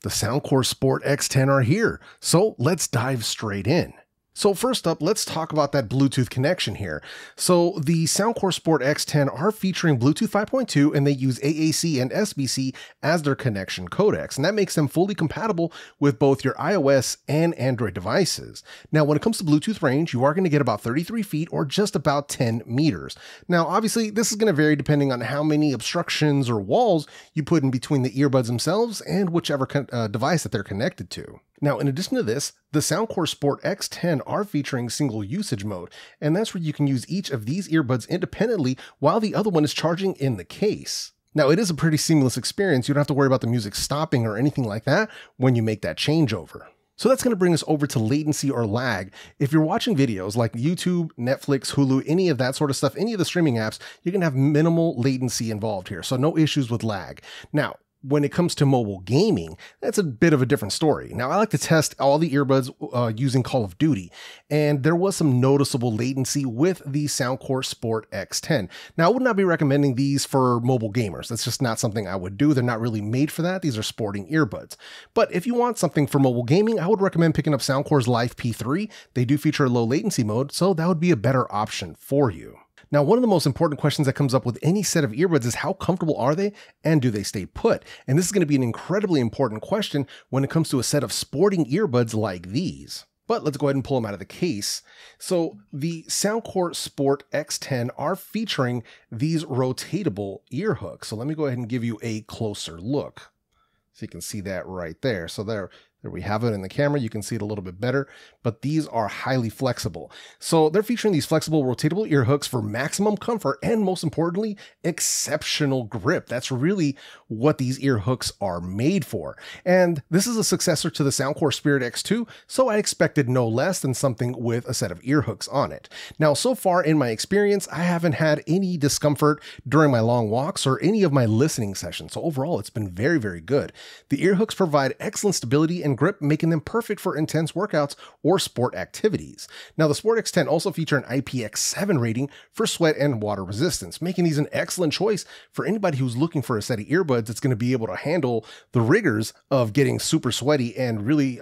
The Soundcore Sport X10 are here, so let's dive straight in. So first up, let's talk about that Bluetooth connection here. So the Soundcore Sport X10 are featuring Bluetooth 5.2 and they use AAC and SBC as their connection codecs, and that makes them fully compatible with both your iOS and Android devices. Now, when it comes to Bluetooth range, you are going to get about 33 feet or just about 10 meters. Now, obviously, this is going to vary depending on how many obstructions or walls you put in between the earbuds themselves and whichever device that they're connected to. Now, in addition to this, the Soundcore Sport X10 are featuring single usage mode, and that's where you can use each of these earbuds independently while the other one is charging in the case. Now, it is a pretty seamless experience. You don't have to worry about the music stopping or anything like that when you make that changeover. So that's going to bring us over to latency or lag. If you're watching videos like YouTube, Netflix, Hulu, any of that sort of stuff, any of the streaming apps, you're going to have minimal latency involved here, so no issues with lag. Now, when it comes to mobile gaming, that's a bit of a different story. Now, I like to test all the earbuds using Call of Duty, and there was some noticeable latency with the Soundcore Sport X10. Now, I would not be recommending these for mobile gamers. That's just not something I would do. They're not really made for that. These are sporting earbuds. But if you want something for mobile gaming, I would recommend picking up Soundcore's Live P3. They do feature a low latency mode, so that would be a better option for you. Now, one of the most important questions that comes up with any set of earbuds is how comfortable are they and do they stay put? And this is going to be an incredibly important question when it comes to a set of sporting earbuds like these. But let's go ahead and pull them out of the case. So the Soundcore Sport X10 are featuring these rotatable ear hooks. So let me go ahead and give you a closer look. So you can see that right there. So there we have it in the camera. You can see it a little bit better, but these are highly flexible. So they're featuring these flexible rotatable ear hooks for maximum comfort and, most importantly, exceptional grip. That's really what these ear hooks are made for. And this is a successor to the Soundcore Spirit X2, so I expected no less than something with a set of ear hooks on it. Now, so far in my experience, I haven't had any discomfort during my long walks or any of my listening sessions. So overall, it's been very, very good. The ear hooks provide excellent stability and grip, making them perfect for intense workouts or sport activities. Now, the Sport X10 also feature an IPX7 rating for sweat and water resistance, making these an excellent choice for anybody who's looking for a set of earbuds that's going to be able to handle the rigors of getting super sweaty and really,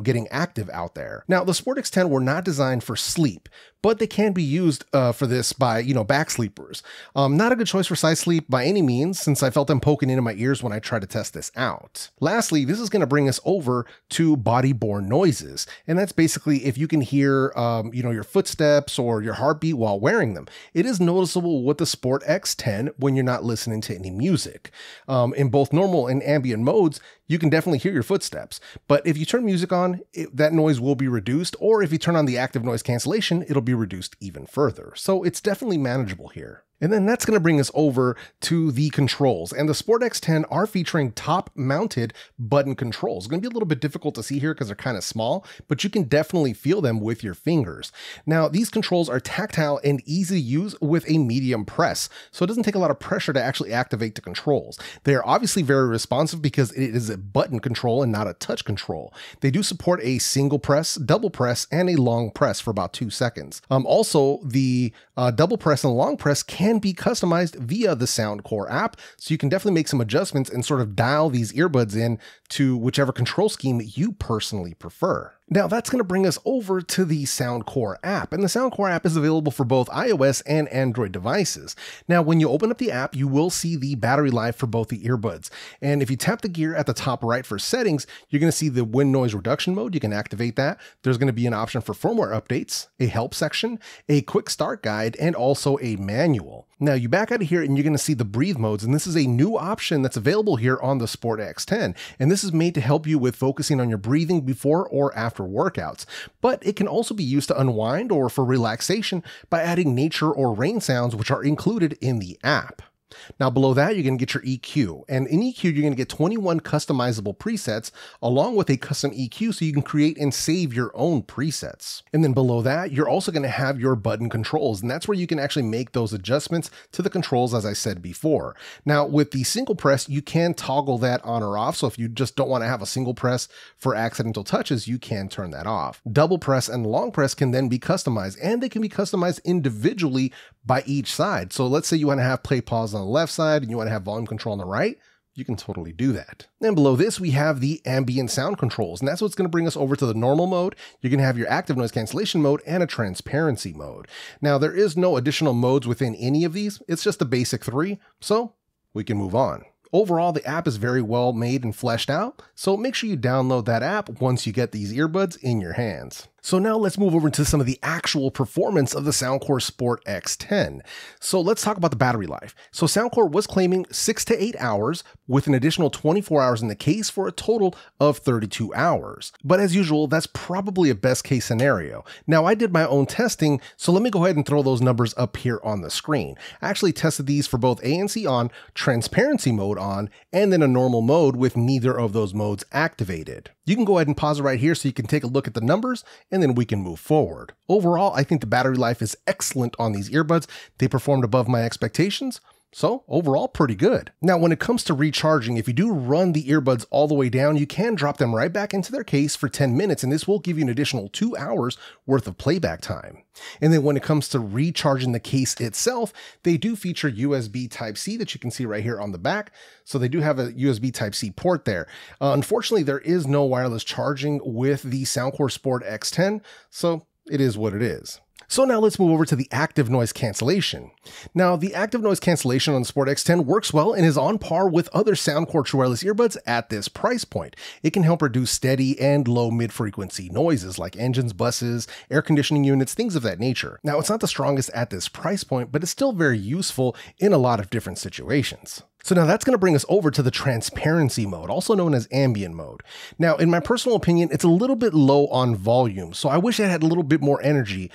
getting active out there. Now, the Sport X10 were not designed for sleep, but they can be used for this by, back sleepers. Not a good choice for side sleep by any means, since I felt them poking into my ears when I tried to test this out. Lastly, this is going to bring us over to body-borne noises. And that's basically if you can hear, your footsteps or your heartbeat while wearing them. It is noticeable with the Sport X10 when you're not listening to any music. In both normal and ambient modes, you can definitely hear your footsteps. But if you turn music on, that noise will be reduced, or if you turn on the Active Noise Cancellation, it'll be reduced even further. So it's definitely manageable here. And then that's going to bring us over to the controls. And the Sport X10 are featuring top-mounted button controls. It's going to be a little bit difficult to see here because they're kind of small, but you can definitely feel them with your fingers. Now, these controls are tactile and easy to use with a medium press, so it doesn't take a lot of pressure to actually activate the controls. They are obviously very responsive because it is a button control and not a touch control. They do support a single press, double press, and a long press for about 2 seconds. Also, the double press and long press can be customized via the Soundcore app, so you can definitely make some adjustments and sort of dial these earbuds in to whichever control scheme you personally prefer. Now, that's going to bring us over to the Soundcore app, and the Soundcore app is available for both iOS and Android devices. Now, when you open up the app, you will see the battery life for both the earbuds, and if you tap the gear at the top right for settings, you're going to see the wind noise reduction mode. You can activate that. There's going to be an option for firmware updates, a help section, a quick start guide, and also a manual. Now, you back out of here and you're going to see the breathe modes, and this is a new option that's available here on the Sport X10, and this is made to help you with focusing on your breathing before or after workouts, but it can also be used to unwind or for relaxation by adding nature or rain sounds, which are included in the app. Now below that, you're going to get your EQ, and in EQ, you're going to get 21 customizable presets along with a custom EQ so you can create and save your own presets. And then below that, you're also going to have your button controls, and that's where you can actually make those adjustments to the controls, as I said before. Now with the single press, you can toggle that on or off, so if you just don't want to have a single press for accidental touches, you can turn that off. Double press and long press can then be customized, and they can be customized individually by each side. So let's say you want to have play pause on the left side and you want to have volume control on the right, you can totally do that. And below this, we have the ambient sound controls, and that's what's going to bring us over to the normal mode. You're going to have your active noise cancellation mode and a transparency mode. Now, there is no additional modes within any of these. It's just the basic 3, so we can move on. Overall, the app is very well made and fleshed out, so make sure you download that app once you get these earbuds in your hands. So now let's move over to some of the actual performance of the Soundcore Sport X10. So let's talk about the battery life. So Soundcore was claiming 6 to 8 hours with an additional 24 hours in the case for a total of 32 hours. But as usual, that's probably a best case scenario. Now I did my own testing, so let me go ahead and throw those numbers up here on the screen. I actually tested these for both ANC on, transparency mode on, and then a normal mode with neither of those modes activated. You can go ahead and pause it right here so you can take a look at the numbers, and then we can move forward. Overall, I think the battery life is excellent on these earbuds. They performed above my expectations. So overall, pretty good. Now, when it comes to recharging, if you do run the earbuds all the way down, you can drop them right back into their case for 10 minutes, and this will give you an additional 2 hours worth of playback time. And then when it comes to recharging the case itself, they do feature USB Type-C that you can see right here on the back. So they do have a USB Type-C port there. Unfortunately, there is no wireless charging with the Soundcore Sport X10, so it is what it is. So now let's move over to the active noise cancellation. Now, the active noise cancellation on the Sport X10 works well and is on par with other Soundcore True Wireless earbuds at this price point. It can help reduce steady and low mid-frequency noises like engines, buses, air conditioning units, things of that nature. Now, it's not the strongest at this price point, but it's still very useful in a lot of different situations. So now that's going to bring us over to the transparency mode, also known as ambient mode. Now, in my personal opinion, it's a little bit low on volume, so I wish it had a little bit more energy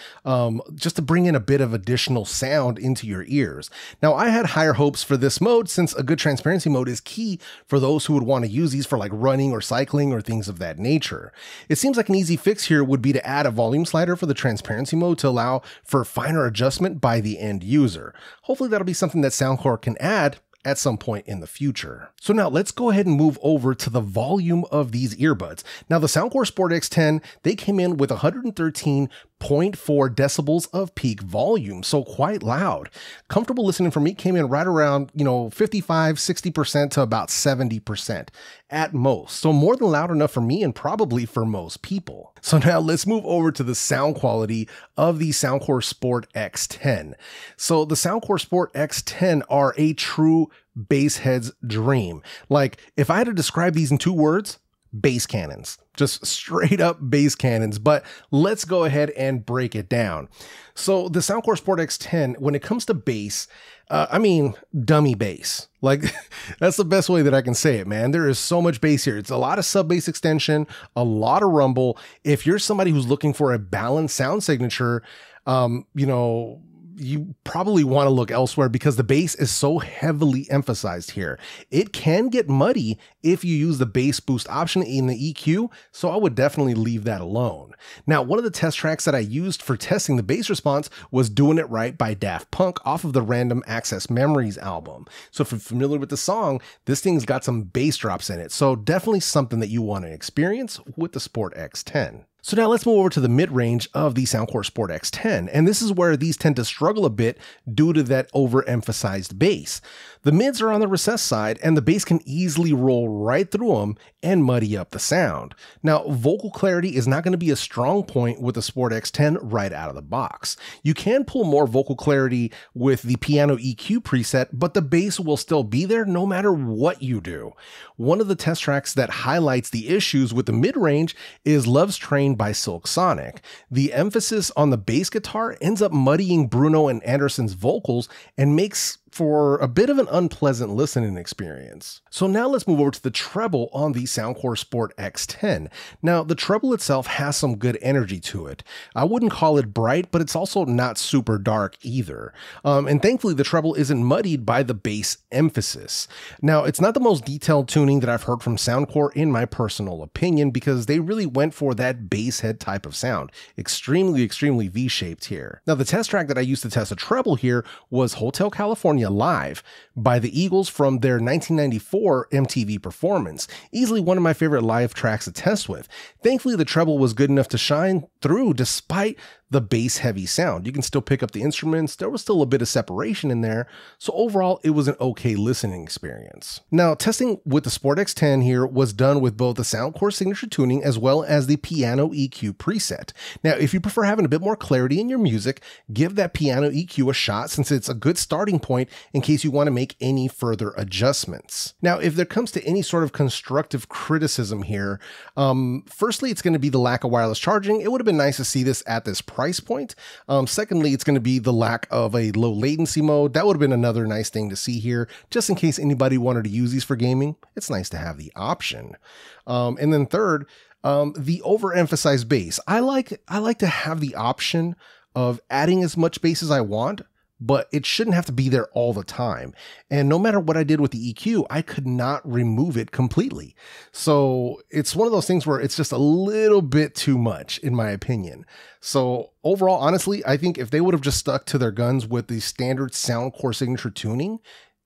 just to bring in a bit of additional sound into your ears. Now, I had higher hopes for this mode since a good transparency mode is key for those who would want to use these for like running or cycling or things of that nature. It seems like an easy fix here would be to add a volume slider for the transparency mode to allow for finer adjustment by the end user. Hopefully that'll be something that Soundcore can add at some point in the future. So now let's go ahead and move over to the volume of these earbuds. Now the Soundcore Sport X10, they came in with 113.4 decibels of peak volume, so quite loud. Comfortable listening for me came in right around, 55, 60% to about 70% at most. So more than loud enough for me and probably for most people. So now let's move over to the sound quality of the Soundcore Sport X10. So the Soundcore Sport X10 are a true bass head's dream. Like if I had to describe these in 2 words, bass cannons, just straight up bass cannons. But let's go ahead and break it down. So the Soundcore Sport X10, when it comes to bass, dummy bass. Like that's the best way that I can say it, man. There is so much bass here. It's a lot of sub bass extension, a lot of rumble. If you're somebody who's looking for a balanced sound signature, you probably want to look elsewhere because the bass is so heavily emphasized here. It can get muddy if you use the bass boost option in the EQ, so I would definitely leave that alone. Now, one of the test tracks that I used for testing the bass response was Doing It Right by Daft Punk off of the Random Access Memories album. So if you're familiar with the song, this thing's got some bass drops in it, so definitely something that you want to experience with the Sport X10. So now let's move over to the mid-range of the Soundcore Sport X10, and this is where these tend to struggle a bit due to that overemphasized bass. The mids are on the recessed side, and the bass can easily roll right through them and muddy up the sound. Now, vocal clarity is not going to be a strong point with the Sport X10 right out of the box. You can pull more vocal clarity with the piano EQ preset, but the bass will still be there no matter what you do. One of the test tracks that highlights the issues with the mid-range is Love's Train by Silk Sonic. The emphasis on the bass guitar ends up muddying Bruno and Anderson's vocals and makes for a bit of an unpleasant listening experience. So now let's move over to the treble on the Soundcore Sport X10. Now the treble itself has some good energy to it. I wouldn't call it bright, but it's also not super dark either. And thankfully the treble isn't muddied by the bass emphasis. Now it's not the most detailed tuning that I've heard from Soundcore in my personal opinion, because they really went for that bass head type of sound. Extremely V-shaped here. Now the test track that I used to test a treble here was Hotel California Live by the Eagles from their 1994 MTV performance. Easily one of my favorite live tracks to test with. Thankfully the treble was good enough to shine, through despite the bass heavy sound. You can still pick up the instruments. There was still a bit of separation in there. So overall, it was an okay listening experience. Now, testing with the Sport X10 here was done with both the Soundcore signature tuning as well as the piano EQ preset. Now, if you prefer having a bit more clarity in your music, give that piano EQ a shot since it's a good starting point in case you want to make any further adjustments. Now, if there comes to any sort of constructive criticism here, firstly, it's going to be the lack of wireless charging. It would have been nice to see this at this price point. Secondly, it's going to be the lack of a low latency mode. That would have been another nice thing to see here, just in case anybody wanted to use these for gaming. It's nice to have the option. And then third, the overemphasized bass. I like to have the option of adding as much bass as I want, but it shouldn't have to be there all the time. And no matter what I did with the EQ, I could not remove it completely. So it's one of those things where it's just a little bit too much, in my opinion. So overall, honestly, I think if they would have just stuck to their guns with the standard Soundcore signature tuning,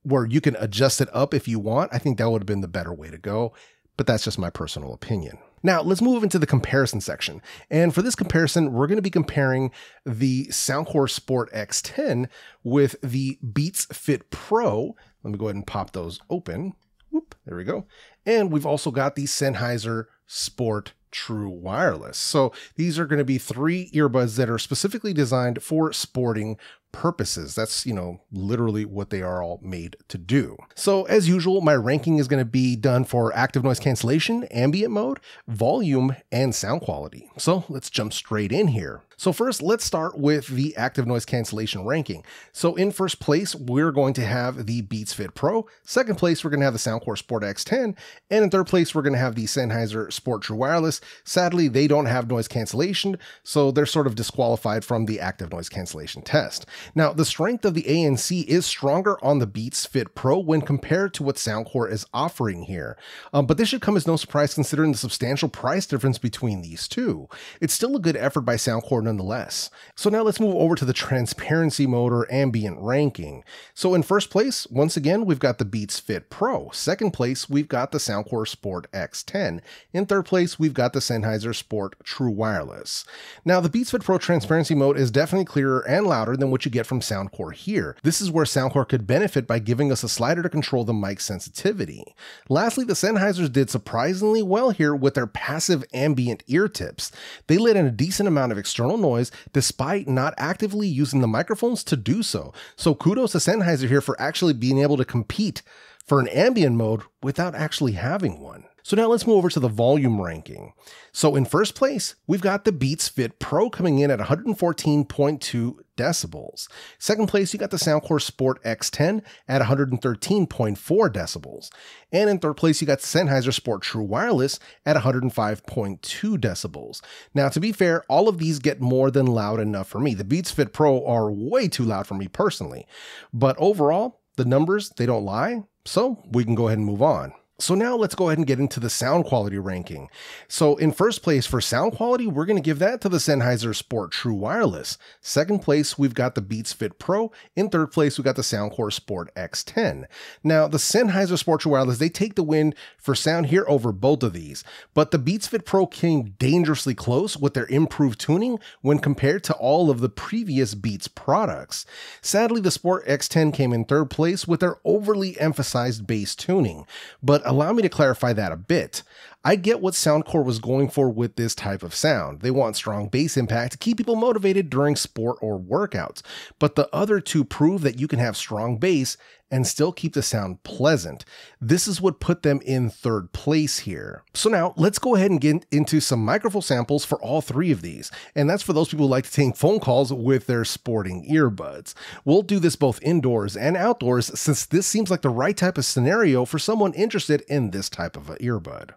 where you can adjust it up if you want, I think that would have been the better way to go. But that's just my personal opinion. Now, let's move into the comparison section. And for this comparison, we're going to be comparing the Soundcore Sport X10 with the Beats Fit Pro. Let me go ahead and pop those open. Whoop, there we go. And we've also got the Sennheiser Sport True Wireless. So these are going to be 3 earbuds that are specifically designed for sporting purposes. That's, literally what they are all made to do. So as usual, my ranking is going to be done for active noise cancellation, ambient mode, volume, and sound quality. So let's jump straight in here. So first, let's start with the active noise cancellation ranking. So in first place, we're going to have the Beats Fit Pro. Second place, we're going to have the Soundcore Sport X10. And in third place, we're going to have the Sennheiser Sport True Wireless. Sadly, they don't have noise cancellation, so they're sort of disqualified from the active noise cancellation test. Now, the strength of the ANC is stronger on the Beats Fit Pro when compared to what Soundcore is offering here. But this should come as no surprise considering the substantial price difference between these two. It's still a good effort by Soundcore nonetheless. So now let's move over to the transparency mode or ambient ranking. So in first place, once again, we've got the Beats Fit Pro. Second place, we've got the Soundcore Sport X10. In third place, we've got the Sennheiser Sport True Wireless. Now, the Beats Fit Pro transparency mode is definitely clearer and louder than what you get from Soundcore here. This is where Soundcore could benefit by giving us a slider to control the mic sensitivity. Lastly, the Sennheisers did surprisingly well here with their passive ambient ear tips. They let in a decent amount of external noise despite not actively using the microphones to do so. So kudos to Sennheiser here for actually being able to compete for an ambient mode without actually having one. So now let's move over to the volume ranking. So in first place, we've got the Beats Fit Pro coming in at 114.2 decibels. Second place, you got the Soundcore Sport X10 at 113.4 decibels. And in third place, you got the Sennheiser Sport True Wireless at 105.2 decibels. Now, to be fair, all of these get more than loud enough for me. The Beats Fit Pro are way too loud for me personally. But overall, the numbers, they don't lie. So we can go ahead and move on. So now let's go ahead and get into the sound quality ranking. So in first place for sound quality, we're going to give that to the Sennheiser Sport True Wireless. Second place, we've got the Beats Fit Pro. In third place, we've got the Soundcore Sport X10. Now, the Sennheiser Sport True Wireless, they take the win for sound here over both of these, but the Beats Fit Pro came dangerously close with their improved tuning when compared to all of the previous Beats products. Sadly, the Sport X10 came in third place with their overly emphasized bass tuning, but allow me to clarify that a bit. I get what Soundcore was going for with this type of sound. They want strong bass impact to keep people motivated during sport or workouts. But the other two prove that you can have strong bass and still keep the sound pleasant. This is what put them in third place here. So now let's go ahead and get into some microphone samples for all 3 of these. And that's for those people who like to take phone calls with their sporting earbuds. We'll do this both indoors and outdoors since this seems like the right type of scenario for someone interested in this type of an earbud.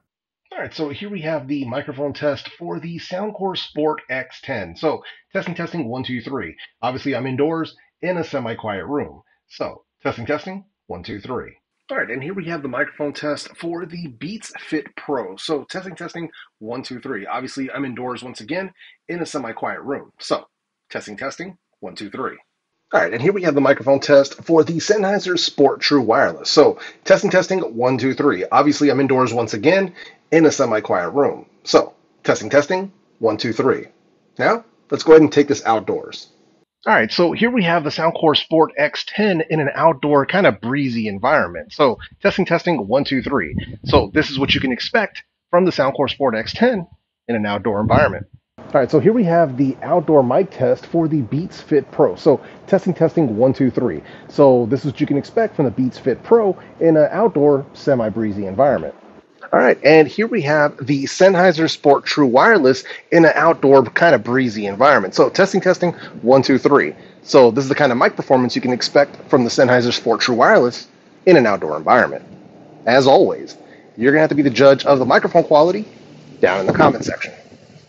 All right, so here we have the microphone test for the Soundcore Sport X10. So testing, 1, 2, 3. Obviously, I'm indoors in a semi-quiet room. So testing, 1, 2, 3. All right, and here we have the microphone test for the Beats Fit Pro. So testing, 1, 2, 3. Obviously, I'm indoors once again in a semi-quiet room. So testing, 1, 2, 3. All right, and here we have the microphone test for the Sennheiser Sport True Wireless. So testing, 1, 2, 3. Obviously, I'm indoors once again in a semi-quiet room. So testing, 1, 2, 3. Now, let's go ahead and take this outdoors. All right, so here we have the Soundcore Sport X10 in an outdoor kind of breezy environment. So testing, 1, 2, 3. So this is what you can expect from the Soundcore Sport X10 in an outdoor environment. All right, so here we have the outdoor mic test for the Beats Fit Pro. So testing, 1, 2, 3. So this is what you can expect from the Beats Fit Pro in an outdoor semi-breezy environment. All right, and here we have the Sennheiser Sport True Wireless in an outdoor kind of breezy environment. So testing, 1, 2, 3. So this is the kind of mic performance you can expect from the Sennheiser Sport True Wireless in an outdoor environment. As always, you're gonna have to be the judge of the microphone quality down in the comment section.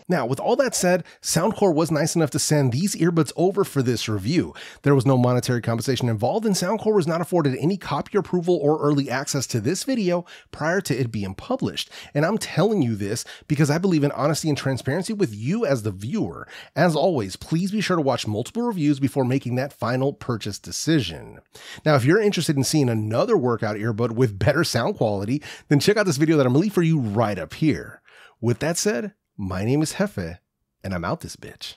Now, with all that said, Soundcore was nice enough to send these earbuds over for this review. There was no monetary compensation involved, and Soundcore was not afforded any copy approval or early access to this video prior to it being published. And I'm telling you this because I believe in honesty and transparency with you as the viewer. As always, please be sure to watch multiple reviews before making that final purchase decision. Now, if you're interested in seeing another workout earbud with better sound quality, then check out this video that I'm leaving for you right up here. With that said, my name is JEFE, and I'm out this bitch.